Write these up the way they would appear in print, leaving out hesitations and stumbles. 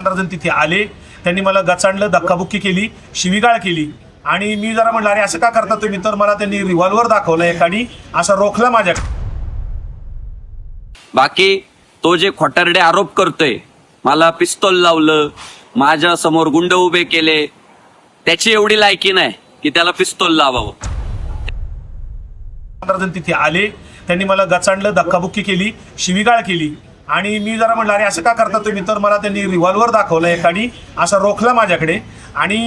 जण तिथे आले, त्यांनी मला गचांडलं, धक्काबुक्की केली, शिवीगाळ केली आणि मी जरा म्हणलं अरे असं का करता तुम्ही, तर मला त्यांनी रिव्हॉल्वर दाखवला एकानी, असा रोखला माझ्याकडे. बाकी तो जे खोटारडे आरोप करतोय, मला पिस्तॉल लावलं, माझ्या समोर गुंड उभे केले, त्याची एवढी लायकी नाही की त्याला पिस्तॉल लावावं. जण तिथे आले, त्यांनी मला गचांडलं, धक्काबुक्की केली, शिवीगाळ केली आणि मी जरा म्हणलं अरे असं का करता तुम्ही, तर मला त्यांनी रिव्हॉल्वर दाखवला एकानी, असा रोखला माझ्याकडे आणि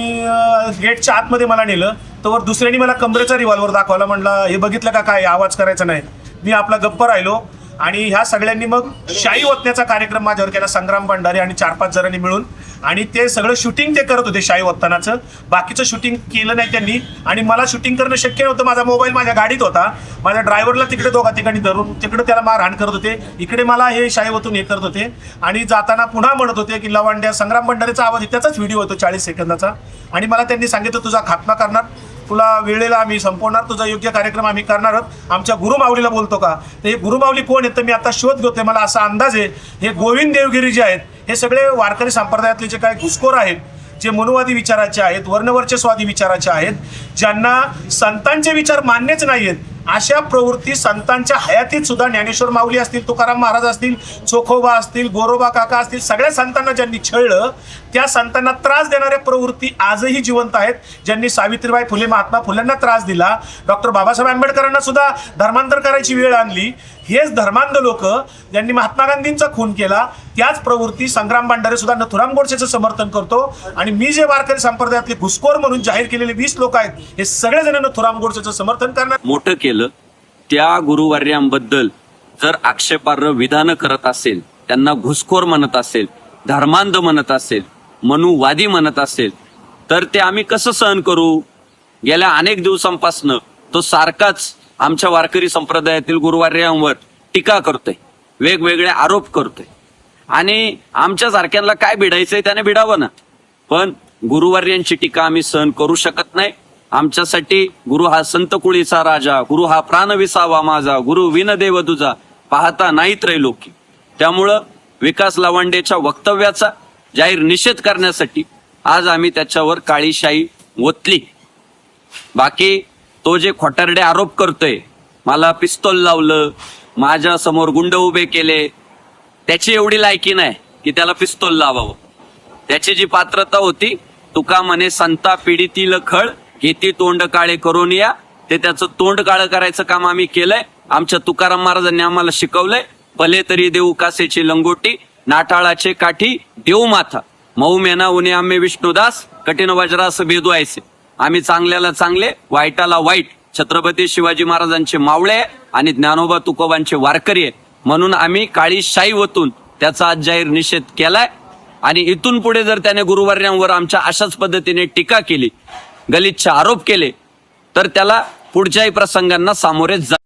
गेटच्या आतमध्ये मला नेलं. तर दुसऱ्याने मला कमरेचा रिव्हॉल्वर दाखवला. म्हणलं हे बघितलं का, काय आवाज करायचा नाही. मी आपला गप्प राहिलो आणि ह्या सगळ्यांनी मग शाई ओतण्याचा कार्यक्रम माझ्यावर केला, संग्राम भंडारे आणि 4-5 जणांनी मिळून. आणि ते सगळं शूटिंग ते करत होते शाई ओततानाचं, बाकीचं शूटिंग केलं नाही त्यांनी. आणि मला शूटिंग करणं शक्य नव्हतं, माझा मोबाईल माझ्या गाडीत होता. माझ्या ड्रायव्हरला तिकडे दोघा ठिकाणी धरून तिकडे त्याला मारहाण करत होते, इकडे मला हे शाई ओतून हे करत होते. आणि जाताना पुन्हा म्हणत होते की लवांड्या, संग्राम भंडारेचा आवाज, त्याचाच व्हिडिओ होतो 40 सेकंदाचा. आणि मला त्यांनी सांगितलं तुझा खात्मा करणार, तुला वेळेला आम्ही संपवणार, तुझा योग्य कार्यक्रम आम्ही करणार आहोत. आमच्या गुरुमाऊलीला बोलतो का, तर हे गुरुमाऊली कोण आहेत तर मी आता शोध घेतोय. मला असा अंदाज आहे हे गोविंद देवगिरी जे आहेत, हे सगळे वारकरी संप्रदायातले जे काही घुसखोर आहेत, जे मनुवादी विचाराचे आहेत, वर्णवर्चस्वादी विचाराचे आहेत, ज्यांना संतांचे विचार मान्यच नाही आहेत, अशा प्रवृत्ती संतांच्या हयातीत सुद्धा ज्ञानेश्वर माऊली असतील, तुकाराम महाराज असतील, चोखोबा असतील, गोरोबा काका असतील, सगळ्या संतांना ज्यांनी छळलं, त्या संतांना त्रास देणाऱ्या प्रवृत्ती आजही जिवंत आहेत. ज्यांनी सावित्रीबाई फुले, महात्मा फुल्यांना त्रास दिला, डॉक्टर बाबासाहेब आंबेडकरांना सुद्धा धर्मांतर करायची वेळ आणली, हेच धर्मांध लोक ज्यांनी महात्मा गांधींचा खून केला, त्याच प्रवृत्ती संग्राम भंडारे सुद्धा नथुराम गोडसेचं समर्थन करतो. आणि मी जे वारकरी संप्रदायातले घुसखोर म्हणून जाहीर केलेले 20 लोक आहेत, हे सगळेजण नथुराम गोडसेचं समर्थन करणार. मोठं केलं त्या गुरुवर्यांबद्दल जर आक्षेपार्ह विधानं करत असेल, त्यांना घुसखोर म्हणत असेल, धर्मांध म्हणत असेल, मनुवादी म्हणत असेल, तर ते आम्ही कसं सहन करू. गेल्या अनेक दिवसांपासून तो सारखाच आमच्या वारकरी संप्रदायातील गुरुवर्यांवर टीका करतोय, वेगवेगळे आरोप करतोय. आणि आमच्या सारख्यांना काय भिडायचंय त्याने भिडावं ना, पण गुरुवर्यांची टीका आम्ही सहन करू शकत नाही. आमच्यासाठी गुरु हा संत कुळीचा राजा, गुरु हा प्राण विसावा माझा, गुरु विन देव तुझा, पाहता नाही त्रैलोकी. त्यामुळं विकास लवांडेच्या वक्तव्याचा जाहीर निषेध करण्यासाठी आज आम्ही त्याच्यावर काळी शाई ओतली. बाकी तो जे खोटारडे आरोप करतोय, मला पिस्तॉल लावलं, माझ्या समोर गुंड उभे केले, त्याची एवढी लायकी नाही की त्याला पिस्तॉल लावावं. त्याची जी पात्रता होती, तुका म्हणे संता पिढीतील खळ घेती तोंड काळे करून या, ते त्याचं तोंड काळं करायचं काम आम्ही केलंय. आमच्या तुकाराम महाराजांनी आम्हाला शिकवलंय, भले तरी देऊ कासेची लंगोटी, नाठाळाचे काठी देऊ माथा, मऊ मेना उन्हे आम्ही विष्णुदास, कठीण वज्रास भेदवायचे. आम्ही चांगल्याला चांगले, वाईटाला वाईट, छत्रपती शिवाजी महाराजांचे मावळे आणि ज्ञानोबा तुकोबांचे वारकरी आहे. म्हणून आम्ही काळी शाई ओतून त्याचा आज जाहीर निषेध केलाय. आणि इथून पुढे जर त्याने गुरुवर्यांवर आमच्या अशाच पद्धतीने टीका केली, गलिच्छ आरोप केले, तर त्याला पुढच्याही प्रसंगांना सामोरे जा